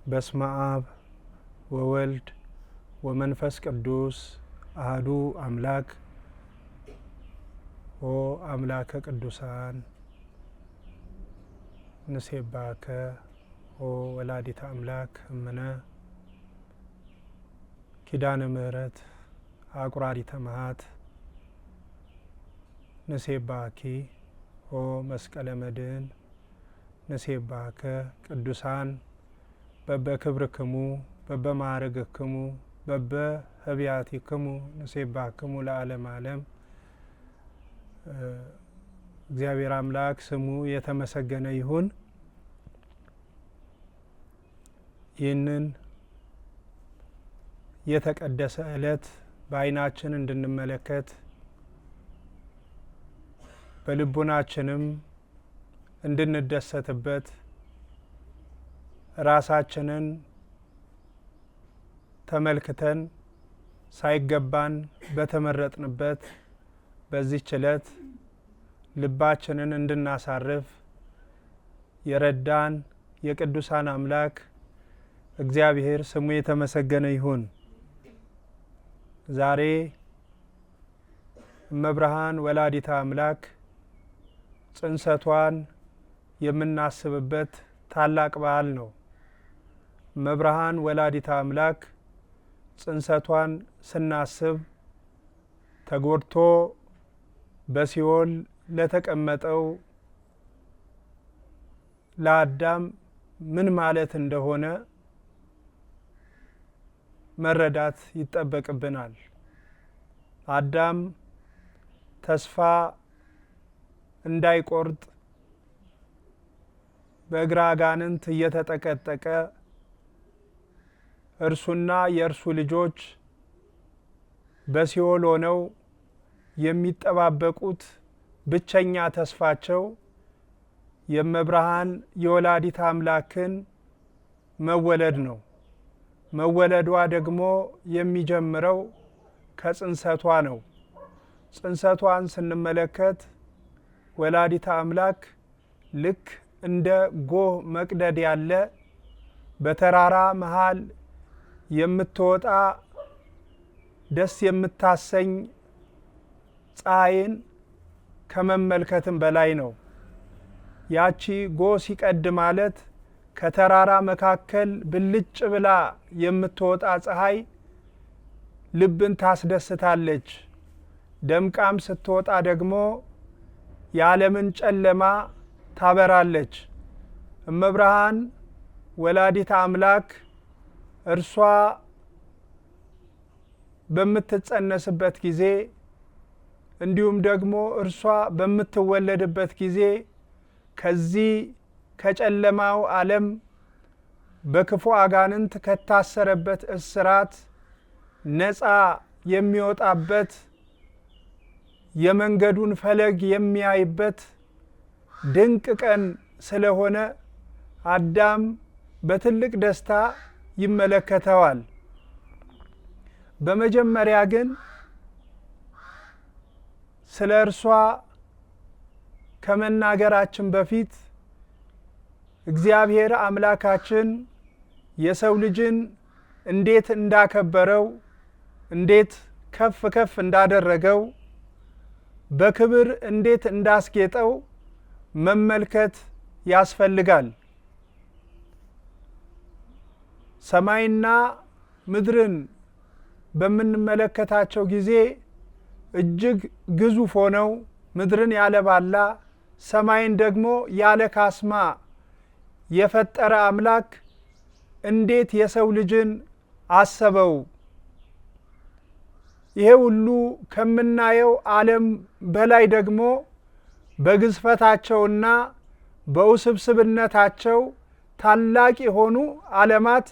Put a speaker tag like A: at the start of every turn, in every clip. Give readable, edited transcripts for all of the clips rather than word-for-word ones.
A: በስመ አብ ወወልድ ወመንፈስ ቅዱስ አሐዱ አምላክ ኦ አምላከ ቅዱሳን ንሴብሐከ ኦ ወላዲተ አምላክ እምነ ኪዳነ ምሕረት አቁራሪተ መዓት ንሴብሐኪ ኦ መስቀለ መድኅን ንሴብሐከ ቅዱሳን በበክብርክሙ በበማዕርግክሙ በበህቢያቲክሙ ንሴብሐክሙ ለዓለመ ዓለም። እግዚአብሔር አምላክ ስሙ የተመሰገነ ይሁን። ይህንን የተቀደሰ ዕለት በዓይናችን እንድንመለከት በልቡናችንም እንድንደሰትበት ራሳችንን ተመልክተን ሳይገባን በተመረጥንበት በዚህች ዕለት ልባችንን እንድናሳርፍ የረዳን የቅዱሳን አምላክ እግዚአብሔር ስሙ የተመሰገነ ይሁን። ዛሬ እመብርሃን ወላዲተ አምላክ ጽንሰቷን የምናስብበት ታላቅ በዓል ነው። እመብርሃን ወላዲተ አምላክ ጽንሰቷን ስናስብ ተጎድቶ በሲኦል ለተቀመጠው ለአዳም ምን ማለት እንደሆነ መረዳት ይጠበቅብናል። አዳም ተስፋ እንዳይቆርጥ በእግረ አጋንንት እየተጠቀጠቀ እርሱና የእርሱ ልጆች በሲኦል ሆነው የሚጠባበቁት ብቸኛ ተስፋቸው የእመብርሃን የወላዲተ አምላክን መወለድ ነው። መወለዷ ደግሞ የሚጀምረው ከጽንሰቷ ነው። ጽንሰቷን ስንመለከት ወላዲተ አምላክ ልክ እንደ ጎህ መቅደድ ያለ በተራራ መሃል የምትወጣ ደስ የምታሰኝ ፀሐይን ከመመልከትም በላይ ነው። ያቺ ጎህ ሲቀድ ማለት ከተራራ መካከል ብልጭ ብላ የምትወጣ ፀሐይ ልብን ታስደስታለች። ደምቃም ስትወጣ ደግሞ የዓለምን ጨለማ ታበራለች። እመብርሃን ወላዲተ አምላክ እርሷ በምትጸነስበት ጊዜ እንዲሁም ደግሞ እርሷ በምትወለድበት ጊዜ ከዚህ ከጨለማው ዓለም በክፉ አጋንንት ከታሰረበት እስራት ነፃ የሚወጣበት የመንገዱን ፈለግ የሚያይበት ድንቅ ቀን ስለሆነ አዳም በትልቅ ደስታ ይመለከተዋል። በመጀመሪያ ግን ስለ እርሷ ከመናገራችን በፊት እግዚአብሔር አምላካችን የሰው ልጅን እንዴት እንዳከበረው፣ እንዴት ከፍ ከፍ እንዳደረገው፣ በክብር እንዴት እንዳስጌጠው መመልከት ያስፈልጋል። ሰማይና ምድርን በምንመለከታቸው ጊዜ እጅግ ግዙፍ ሆነው ምድርን ያለ ባላ ሰማይን ደግሞ ያለ ካስማ የፈጠረ አምላክ እንዴት የሰው ልጅን አሰበው? ይሄ ሁሉ ከምናየው ዓለም በላይ ደግሞ በግዝፈታቸውና በውስብስብነታቸው ታላቅ የሆኑ ዓለማት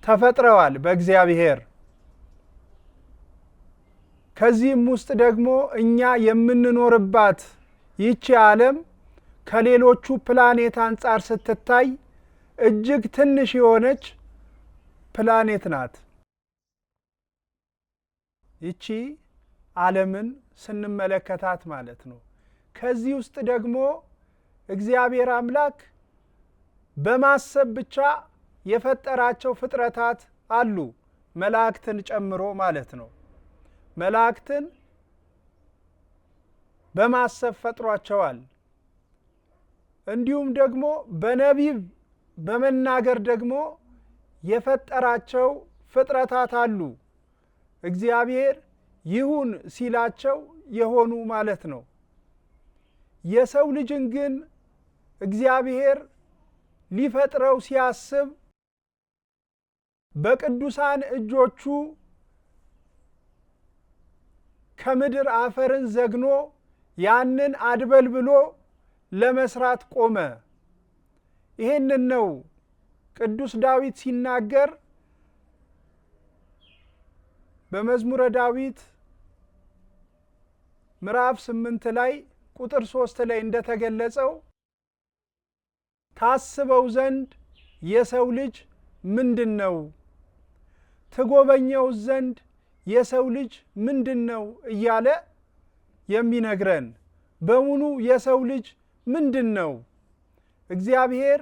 A: ተፈጥረዋል በእግዚአብሔር። ከዚህም ውስጥ ደግሞ እኛ የምንኖርባት ይቺ ዓለም ከሌሎቹ ፕላኔት አንጻር ስትታይ እጅግ ትንሽ የሆነች ፕላኔት ናት። ይቺ ዓለምን ስንመለከታት ማለት ነው። ከዚህ ውስጥ ደግሞ እግዚአብሔር አምላክ በማሰብ ብቻ የፈጠራቸው ፍጥረታት አሉ፣ መላእክትን ጨምሮ ማለት ነው። መላእክትን በማሰብ ፈጥሯቸዋል። እንዲሁም ደግሞ በነቢብ በመናገር ደግሞ የፈጠራቸው ፍጥረታት አሉ። እግዚአብሔር ይሁን ሲላቸው የሆኑ ማለት ነው። የሰው ልጅን ግን እግዚአብሔር ሊፈጥረው ሲያስብ በቅዱሳን እጆቹ ከምድር አፈርን ዘግኖ ያንን አድበልብሎ ለመስራት ቆመ። ይሄንን ነው ቅዱስ ዳዊት ሲናገር በመዝሙረ ዳዊት ምዕራፍ 8 ላይ ቁጥር 3 ላይ እንደተገለጸው ታስበው ዘንድ የሰው ልጅ ምንድነው? ትጎበኘው ዘንድ የሰው ልጅ ምንድነው? እያለ የሚነግረን በሙሉ የሰው ልጅ ምንድነው? እግዚአብሔር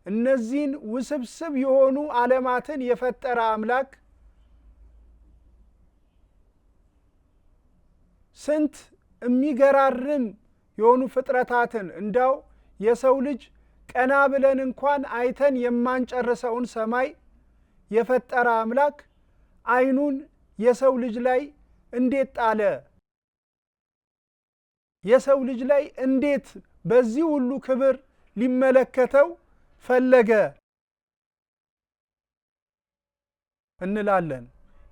A: እነዚህን ውስብስብ የሆኑ ዓለማትን የፈጠረ አምላክ ስንት የሚገራርም የሆኑ ፍጥረታትን እንዳው የሰው ልጅ ቀና ብለን እንኳን አይተን የማንጨርሰውን ሰማይ የፈጠረ አምላክ ዓይኑን የሰው ልጅ ላይ እንዴት ጣለ? የሰው ልጅ ላይ እንዴት በዚህ ሁሉ ክብር ሊመለከተው ፈለገ እንላለን።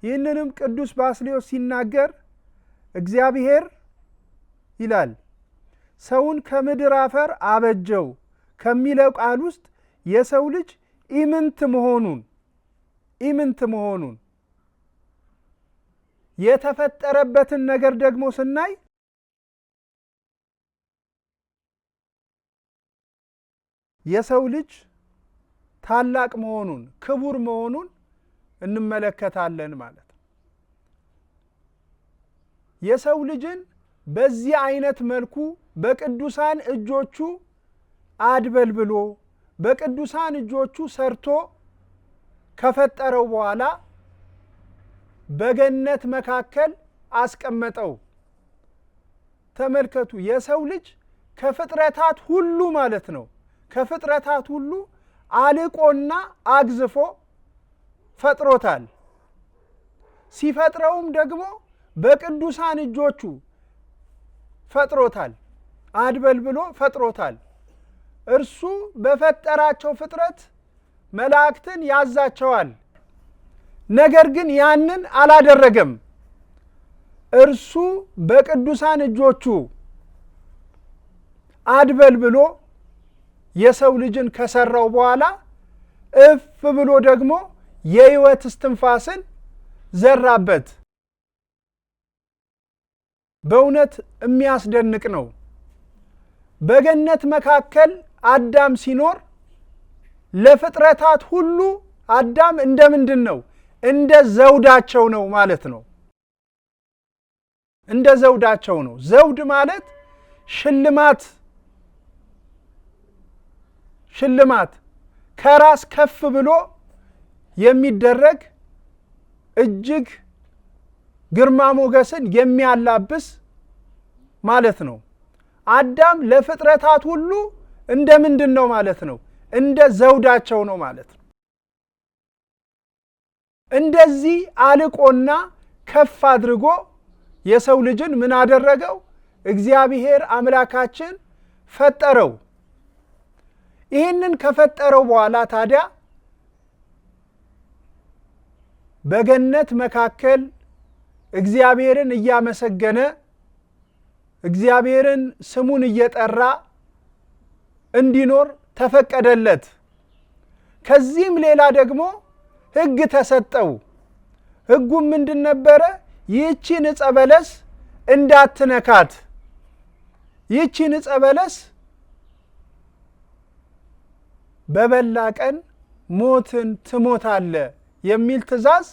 A: ይህንንም ቅዱስ ባስልዮስ ሲናገር እግዚአብሔር ይላል ሰውን ከምድር አፈር አበጀው ከሚለው ቃል ውስጥ የሰው ልጅ ኢምንት መሆኑን የተፈጠረበትን ነገር ደግሞ ስናይ የሰው ልጅ ታላቅ መሆኑን ክቡር መሆኑን እንመለከታለን ማለት ነው። የሰው ልጅን በዚህ አይነት መልኩ በቅዱሳን እጆቹ አድበልብሎ በቅዱሳን እጆቹ ሰርቶ ከፈጠረው በኋላ በገነት መካከል አስቀመጠው። ተመልከቱ፣ የሰው ልጅ ከፍጥረታት ሁሉ ማለት ነው ከፍጥረታት ሁሉ አልቆና አግዝፎ ፈጥሮታል። ሲፈጥረውም ደግሞ በቅዱሳን እጆቹ ፈጥሮታል፣ አድበልብሎ ፈጥሮታል። እርሱ በፈጠራቸው ፍጥረት መላእክትን ያዛቸዋል። ነገር ግን ያንን አላደረገም። እርሱ በቅዱሳን እጆቹ አድበልብሎ የሰው ልጅን ከሰራው በኋላ እፍ ብሎ ደግሞ የሕይወት እስትንፋስን ዘራበት። በእውነት የሚያስደንቅ ነው። በገነት መካከል አዳም ሲኖር ለፍጥረታት ሁሉ አዳም እንደ ምንድን ነው? እንደ ዘውዳቸው ነው ማለት ነው። እንደ ዘውዳቸው ነው። ዘውድ ማለት ሽልማት ከራስ ከፍ ብሎ የሚደረግ እጅግ ግርማ ሞገስን የሚያላብስ ማለት ነው። አዳም ለፍጥረታት ሁሉ እንደ ምንድን ነው ማለት ነው? እንደ ዘውዳቸው ነው ማለት ነው። እንደዚህ አልቆና ከፍ አድርጎ የሰው ልጅን ምን አደረገው? እግዚአብሔር አምላካችን ፈጠረው። ይህንን ከፈጠረው በኋላ ታዲያ በገነት መካከል እግዚአብሔርን እያመሰገነ እግዚአብሔርን ስሙን እየጠራ እንዲኖር ተፈቀደለት። ከዚህም ሌላ ደግሞ ሕግ ተሰጠው። ሕጉም ምንድን ነበረ? ይህቺን ዕፀ በለስ እንዳትነካት፣ ይህቺን ዕፀ በለስ በበላ ቀን ሞትን ትሞታለህ የሚል ትእዛዝ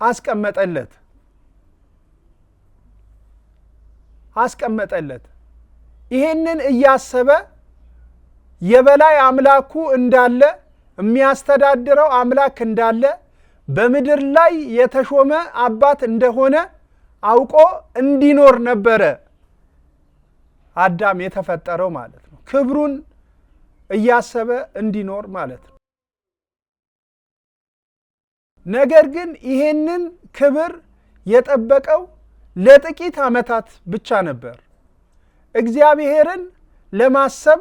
A: አስቀመጠለት። ይሄንን እያሰበ የበላይ አምላኩ እንዳለ የሚያስተዳድረው አምላክ እንዳለ በምድር ላይ የተሾመ አባት እንደሆነ አውቆ እንዲኖር ነበረ አዳም የተፈጠረው ማለት ነው። ክብሩን እያሰበ እንዲኖር ማለት ነው። ነገር ግን ይሄንን ክብር የጠበቀው ለጥቂት ዓመታት ብቻ ነበር። እግዚአብሔርን ለማሰብ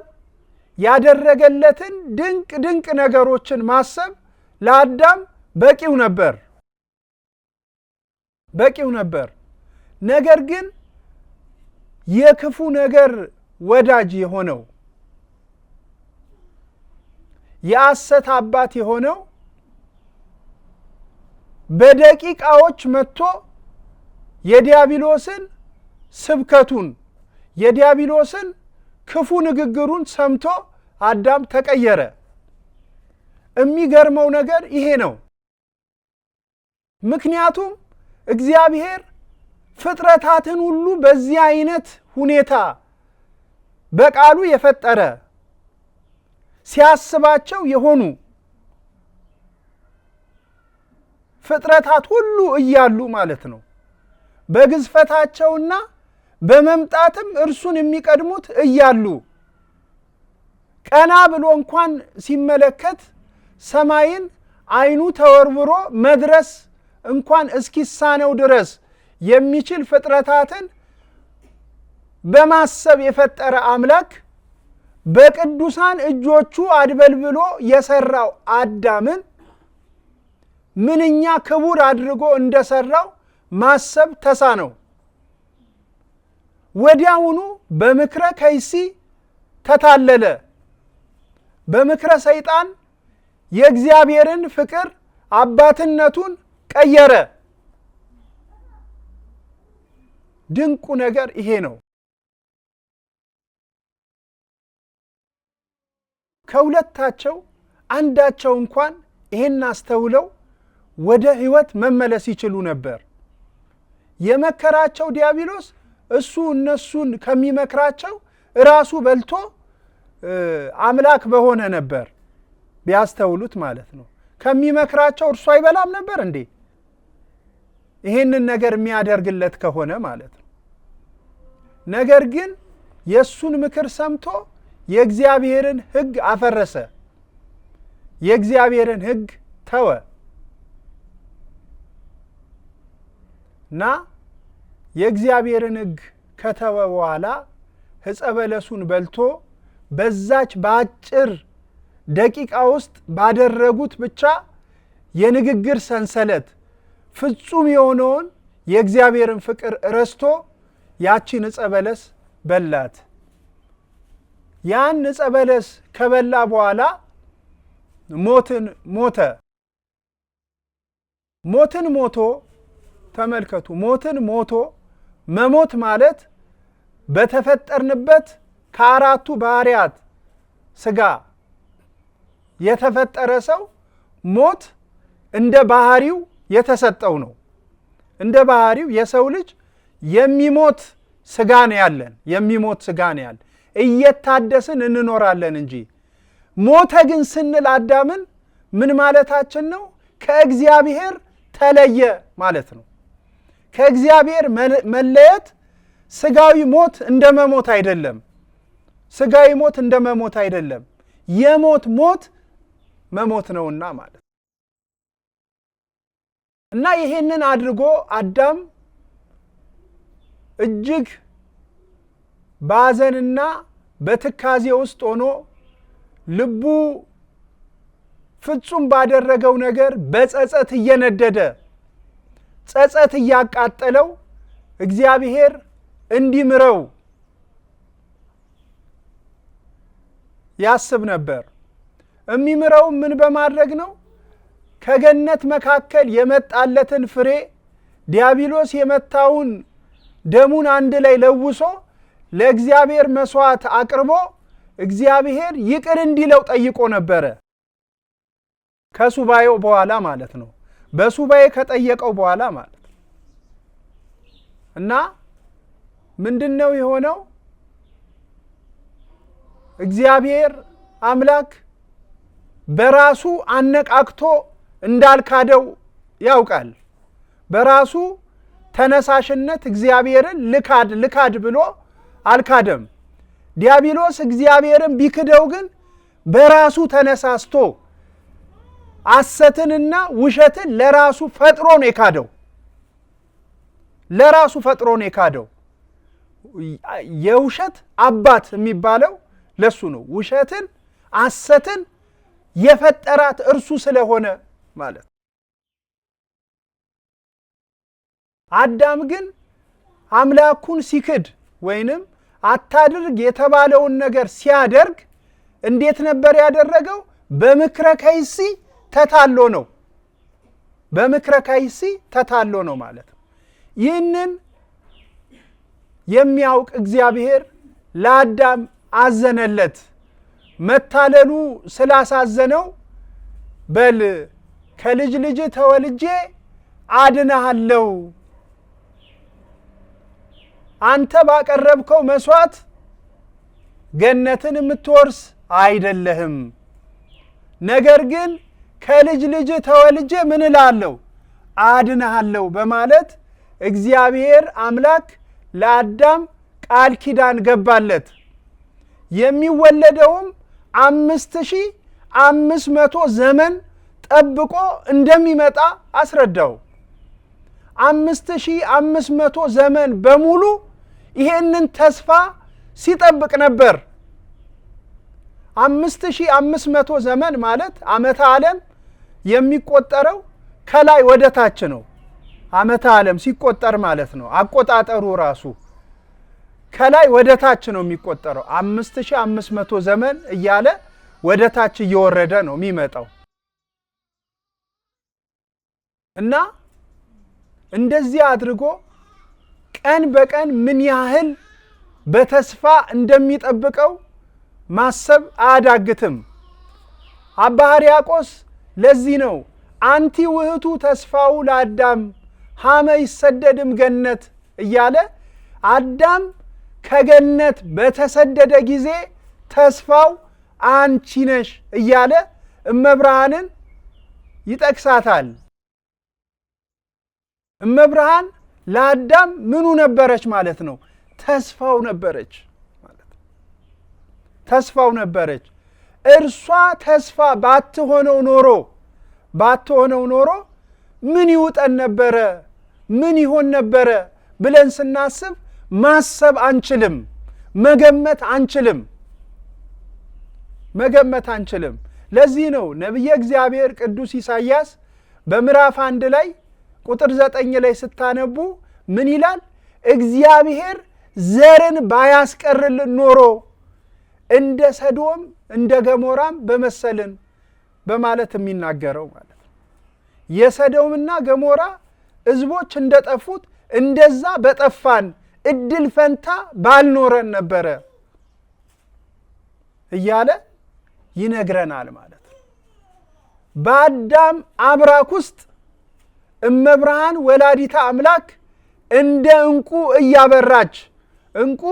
A: ያደረገለትን ድንቅ ድንቅ ነገሮችን ማሰብ ለአዳም በቂው ነበር። ነገር ግን የክፉ ነገር ወዳጅ የሆነው የሐሰት አባት የሆነው በደቂቃዎች መጥቶ የዲያብሎስን ስብከቱን የዲያብሎስን ክፉ ንግግሩን ሰምቶ አዳም ተቀየረ። የሚገርመው ነገር ይሄ ነው። ምክንያቱም እግዚአብሔር ፍጥረታትን ሁሉ በዚህ አይነት ሁኔታ በቃሉ የፈጠረ ሲያስባቸው የሆኑ ፍጥረታት ሁሉ እያሉ ማለት ነው። በግዝፈታቸውና በመምጣትም እርሱን የሚቀድሙት እያሉ ቀና ብሎ እንኳን ሲመለከት ሰማይን አይኑ ተወርውሮ መድረስ እንኳን እስኪሳነው ድረስ የሚችል ፍጥረታትን በማሰብ የፈጠረ አምላክ በቅዱሳን እጆቹ አድበልብሎ የሰራው አዳምን ምንኛ ክቡር አድርጎ እንደሰራው ማሰብ ተሳነው። ወዲያውኑ በምክረ ከይሲ ተታለለ። በምክረ ሰይጣን የእግዚአብሔርን ፍቅር አባትነቱን ቀየረ። ድንቁ ነገር ይሄ ነው። ከሁለታቸው አንዳቸው እንኳን ይሄን አስተውለው ወደ ሕይወት መመለስ ይችሉ ነበር። የመከራቸው ዲያብሎስ እሱ እነሱን ከሚመክራቸው ራሱ በልቶ አምላክ በሆነ ነበር ቢያስተውሉት ማለት ነው። ከሚመክራቸው እርሱ አይበላም ነበር እንዴ? ይሄንን ነገር የሚያደርግለት ከሆነ ማለት ነው። ነገር ግን የሱን ምክር ሰምቶ የእግዚአብሔርን ሕግ አፈረሰ። የእግዚአብሔርን ሕግ ተወ እና የእግዚአብሔርን ሕግ ከተወ በኋላ ዕፀ በለሱን በልቶ በዛች በአጭር ደቂቃ ውስጥ ባደረጉት ብቻ የንግግር ሰንሰለት ፍጹም የሆነውን የእግዚአብሔርን ፍቅር ረስቶ ያቺን ዕፀ በለስ በላት። ያን ዕፀ በለስ ከበላ በኋላ ሞትን ሞቶ ተመልከቱ። ሞትን ሞቶ መሞት ማለት በተፈጠርንበት ከአራቱ ባህሪያት ስጋ የተፈጠረ ሰው ሞት እንደ ባህሪው የተሰጠው ነው። እንደ ባህሪው የሰው ልጅ የሚሞት ስጋ ነው ያለን። እየታደስን እንኖራለን እንጂ ሞተ ግን ስንል አዳምን ምን ማለታችን ነው? ከእግዚአብሔር ተለየ ማለት ነው። ከእግዚአብሔር መለየት ስጋዊ ሞት እንደመሞት አይደለም። ስጋዊ ሞት እንደመሞት አይደለም። የሞት ሞት መሞት ነውና ማለት እና ይሄንን አድርጎ አዳም እጅግ ባዘንና በትካዜ ውስጥ ሆኖ ልቡ ፍጹም ባደረገው ነገር በጸጸት እየነደደ ጸጸት እያቃጠለው እግዚአብሔር እንዲምረው ያስብ ነበር። የሚምረው ምን በማድረግ ነው? ከገነት መካከል የመጣለትን ፍሬ ዲያብሎስ የመታውን ደሙን አንድ ላይ ለውሶ ለእግዚአብሔር መስዋዕት አቅርቦ እግዚአብሔር ይቅር እንዲለው ጠይቆ ነበረ። ከሱባኤው በኋላ ማለት ነው። በሱባኤ ከጠየቀው በኋላ ማለት ነው። እና ምንድነው የሆነው? እግዚአብሔር አምላክ በራሱ አነቃቅቶ እንዳልካደው ያውቃል። በራሱ ተነሳሽነት እግዚአብሔርን ልካድ ብሎ አልካደም። ዲያብሎስ እግዚአብሔርን ቢክደው ግን በራሱ ተነሳስቶ ሐሰትንና ውሸትን ለራሱ ፈጥሮ ነው የካደው። ለራሱ ፈጥሮ ነው የካደው። የውሸት አባት የሚባለው ለሱ ነው። ውሸትን ሐሰትን የፈጠራት እርሱ ስለሆነ ማለት። አዳም ግን አምላኩን ሲክድ ወይንም አታድርግ የተባለውን ነገር ሲያደርግ እንዴት ነበር ያደረገው? በምክረ ከይሲ ተታሎ ነው። በምክረ ከይሲ ተታሎ ነው ማለት ነው። ይህንን የሚያውቅ እግዚአብሔር ለአዳም አዘነለት። መታለሉ ስላሳዘነው በል ከልጅ ልጅ ተወልጄ አድነሃለሁ፣ አንተ ባቀረብከው መስዋዕት ገነትን የምትወርስ አይደለህም፣ ነገር ግን ከልጅ ልጅ ተወልጄ ምን እላለሁ? አድነሃለሁ በማለት እግዚአብሔር አምላክ ለአዳም ቃል ኪዳን ገባለት። የሚወለደውም 5500 ዘመን ጠብቆ እንደሚመጣ አስረዳው። 5500 ዘመን በሙሉ ይሄንን ተስፋ ሲጠብቅ ነበር። 5500 ዘመን ማለት ዓመተ ዓለም የሚቆጠረው ከላይ ወደ ታች ነው። ዓመተ ዓለም ሲቆጠር ማለት ነው። አቆጣጠሩ ራሱ ከላይ ወደ ታች ነው የሚቆጠረው። 5500 ዘመን እያለ ወደ ታች እየወረደ ነው የሚመጣው እና እንደዚህ አድርጎ ቀን በቀን ምን ያህል በተስፋ እንደሚጠብቀው ማሰብ አያዳግትም። አባ ሕርያቆስ ለዚህ ነው አንቲ ውህቱ ተስፋው ለአዳም ሀመ ይሰደድም ገነት እያለ አዳም ከገነት በተሰደደ ጊዜ ተስፋው አንቺ ነሽ እያለ እመብርሃንን ይጠቅሳታል። እመብርሃን ለአዳም ምኑ ነበረች ማለት ነው? ተስፋው ነበረች ማለት ነው። ተስፋው ነበረች። እርሷ ተስፋ ባትሆነው ኖሮ ምን ይውጠን ነበረ? ምን ይሆን ነበረ ብለን ስናስብ ማሰብ አንችልም፣ መገመት አንችልም። ለዚህ ነው ነቢየ እግዚአብሔር ቅዱስ ኢሳይያስ በምዕራፍ 1 ላይ ቁጥር 9 ላይ ስታነቡ ምን ይላል? እግዚአብሔር ዘርን ባያስቀርልን ኖሮ እንደ ሰዶም እንደ ገሞራም በመሰልን በማለት የሚናገረው ማለት ነው። የሰዶምና ገሞራ ሕዝቦች እንደጠፉት እንደዛ በጠፋን እድል ፈንታ ባልኖረን ነበረ እያለ ይነግረናል ማለት ነው። በአዳም አብራክ ውስጥ እመብርሃን ወላዲተ አምላክ እንደ እንቁ እያበራች እንቁ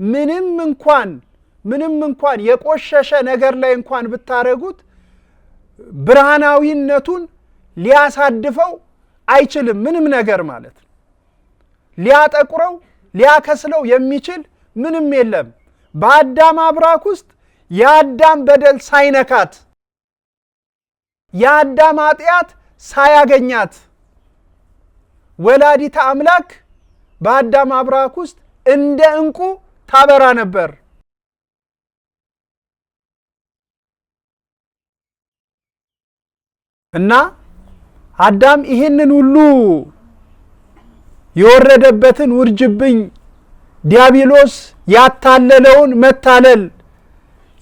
A: ምንም እንኳን የቆሸሸ ነገር ላይ እንኳን ብታረጉት ብርሃናዊነቱን ሊያሳድፈው አይችልም። ምንም ነገር ማለት ነው። ሊያጠቁረው ሊያከስለው የሚችል ምንም የለም። በአዳም አብራክ ውስጥ የአዳም በደል ሳይነካት የአዳም ኃጢአት ሳያገኛት ወላዲተ አምላክ በአዳም አብራክ ውስጥ እንደ እንቁ ታበራ ነበር። እና አዳም ይህንን ሁሉ የወረደበትን ውርጅብኝ ዲያብሎስ ያታለለውን መታለል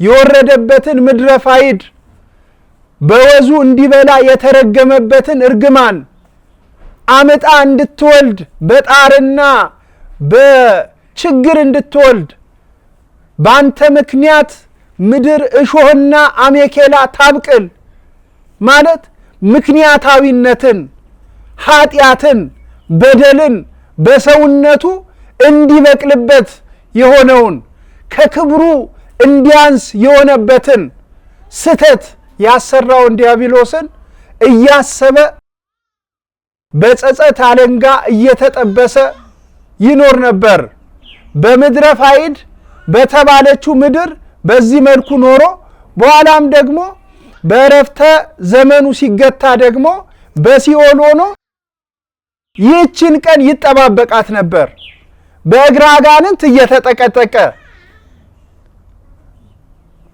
A: የወረደበትን ምድረ ፋይድ በወዙ እንዲበላ የተረገመበትን እርግማን አመጣ እንድትወልድ በጣርና በችግር እንድትወልድ ባንተ ምክንያት ምድር እሾህና አሜኬላ ታብቅል ማለት ምክንያታዊነትን ኃጢአትን በደልን በሰውነቱ እንዲበቅልበት የሆነውን ከክብሩ እንዲያንስ የሆነበትን ስተት ያሰራውን ዲያብሎስን እያሰበ በጸጸት አለንጋ እየተጠበሰ ይኖር ነበር። በምድረ ፋይድ በተባለችው ምድር በዚህ መልኩ ኖሮ በኋላም ደግሞ በእረፍተ ዘመኑ ሲገታ ደግሞ በሲኦል ሆኖ ይህችን ቀን ይጠባበቃት ነበር። በእግረ አጋንንት እየተጠቀጠቀ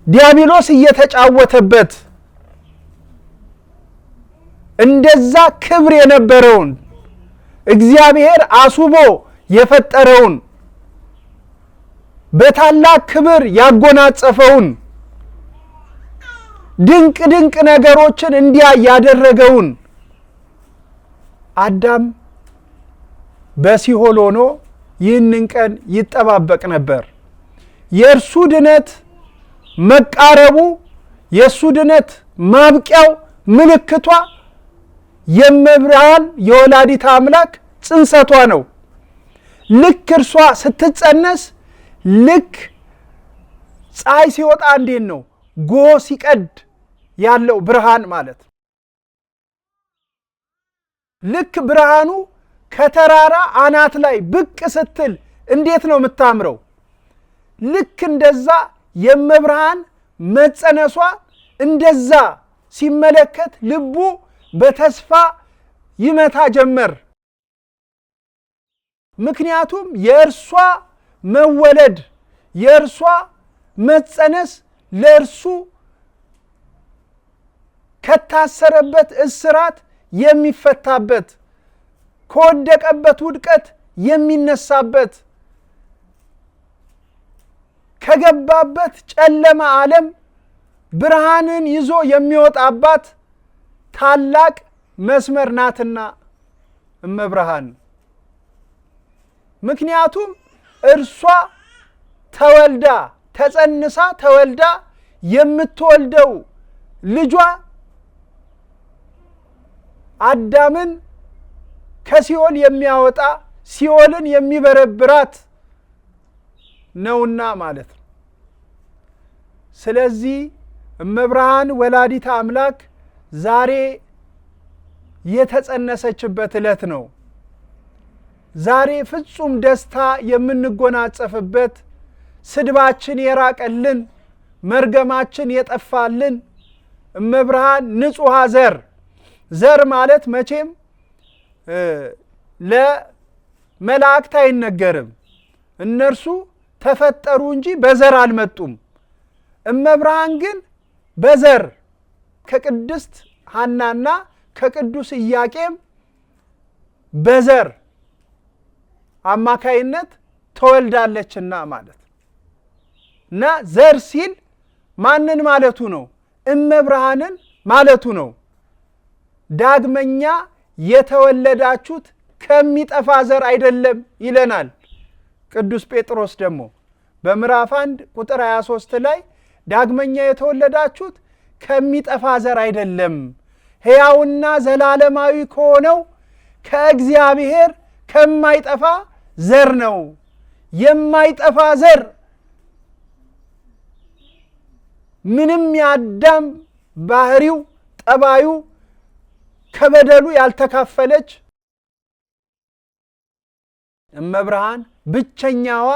A: ዲያብሎስ እየተጫወተበት እንደዛ ክብር የነበረውን እግዚአብሔር አስቦ የፈጠረውን በታላቅ ክብር ያጎናጸፈውን ድንቅ ድንቅ ነገሮችን እንዲያ ያደረገውን አዳም በሲኦል ሆኖ ይህንን ቀን ይጠባበቅ ነበር። የእርሱ ድነት መቃረቡ የእሱ ድነት ማብቂያው ምልክቷ የእመብርሃን የወላዲተ አምላክ ጽንሰቷ ነው። ልክ እርሷ ስትጸነስ ልክ ፀሐይ ሲወጣ እንዴት ነው ጎህ ሲቀድ ያለው ብርሃን ማለት ነው። ልክ ብርሃኑ ከተራራ አናት ላይ ብቅ ስትል እንዴት ነው የምታምረው? ልክ እንደዛ የእመብርሃን መጸነሷ እንደዛ ሲመለከት ልቡ በተስፋ ይመታ ጀመር። ምክንያቱም የእርሷ መወለድ የእርሷ መጸነስ ለእርሱ ከታሰረበት እስራት የሚፈታበት ከወደቀበት ውድቀት የሚነሳበት ከገባበት ጨለማ ዓለም ብርሃንን ይዞ የሚወጣባት ታላቅ መስመር ናትና እመብርሃን። ምክንያቱም እርሷ ተወልዳ ተጸንሳ ተወልዳ የምትወልደው ልጇ አዳምን ከሲኦል የሚያወጣ ሲኦልን የሚበረብራት ነውና ማለት ነው። ስለዚህ እመብርሃን ወላዲተ አምላክ ዛሬ የተጸነሰችበት ዕለት ነው። ዛሬ ፍጹም ደስታ የምንጎናጸፍበት፣ ስድባችን የራቀልን፣ መርገማችን የጠፋልን እመብርሃን ንጹሐ ዘር ማለት መቼም ለመላእክት አይነገርም። እነርሱ ተፈጠሩ እንጂ በዘር አልመጡም። እመብርሃን ግን በዘር ከቅድስት ሐናና ከቅዱስ ኢያቄም በዘር አማካይነት ተወልዳለችና ማለት እና ዘር ሲል ማንን ማለቱ ነው? እመብርሃንን ማለቱ ነው። ዳግመኛ የተወለዳችሁት ከሚጠፋ ዘር አይደለም ይለናል ቅዱስ ጴጥሮስ ደግሞ በምዕራፍ 1 ቁጥር 23 ላይ ዳግመኛ የተወለዳችሁት ከሚጠፋ ዘር አይደለም ሕያውና ዘላለማዊ ከሆነው ከእግዚአብሔር ከማይጠፋ ዘር ነው። የማይጠፋ ዘር ምንም ያዳም ባህሪው ጠባዩ ከበደሉ ያልተካፈለች እመብርሃን ብቸኛዋ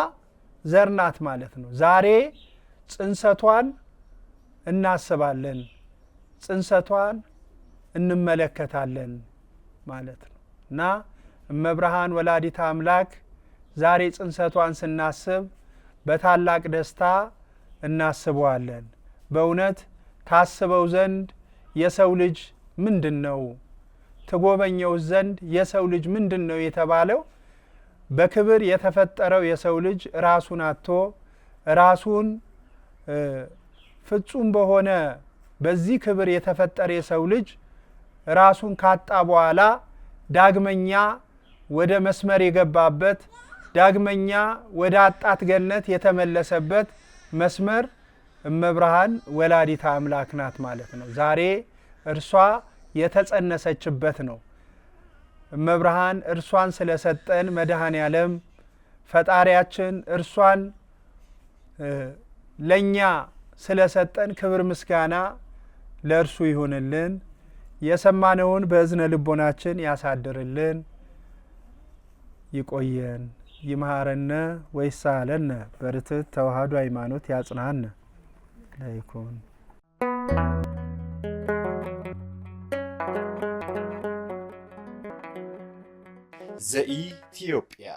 A: ዘር ናት ማለት ነው። ዛሬ ጽንሰቷን እናስባለን፣ ጽንሰቷን እንመለከታለን ማለት ነው እና እመብርሃን ወላዲተ አምላክ ዛሬ ጽንሰቷን ስናስብ በታላቅ ደስታ እናስበዋለን። በእውነት ታስበው ዘንድ የሰው ልጅ ምንድን ነው? ትጎበኘው ዘንድ የሰው ልጅ ምንድን ነው የተባለው? በክብር የተፈጠረው የሰው ልጅ ራሱን አጥቶ ራሱን ፍጹም በሆነ በዚህ ክብር የተፈጠረ የሰው ልጅ ራሱን ካጣ በኋላ ዳግመኛ ወደ መስመር የገባበት ዳግመኛ ወደ አጣት ገነት የተመለሰበት መስመር እመብርሃን ወላዲተ አምላክ ናት ማለት ነው። ዛሬ እርሷ የተጸነሰችበት ነው። እመብርሃን እርሷን ስለሰጠን መድኃኔ ዓለም ፈጣሪያችን እርሷን ለኛ ስለሰጠን ክብር ምስጋና ለእርሱ ይሁንልን። የሰማነውን በእዝነ ልቦናችን ያሳድርልን። ይቆየን። ይምሃረነ ወይሳለነ በርትዕት ተዋሕዶ ሃይማኖት ያጽናነ ለይኩን
B: ዘኢትዮጵያ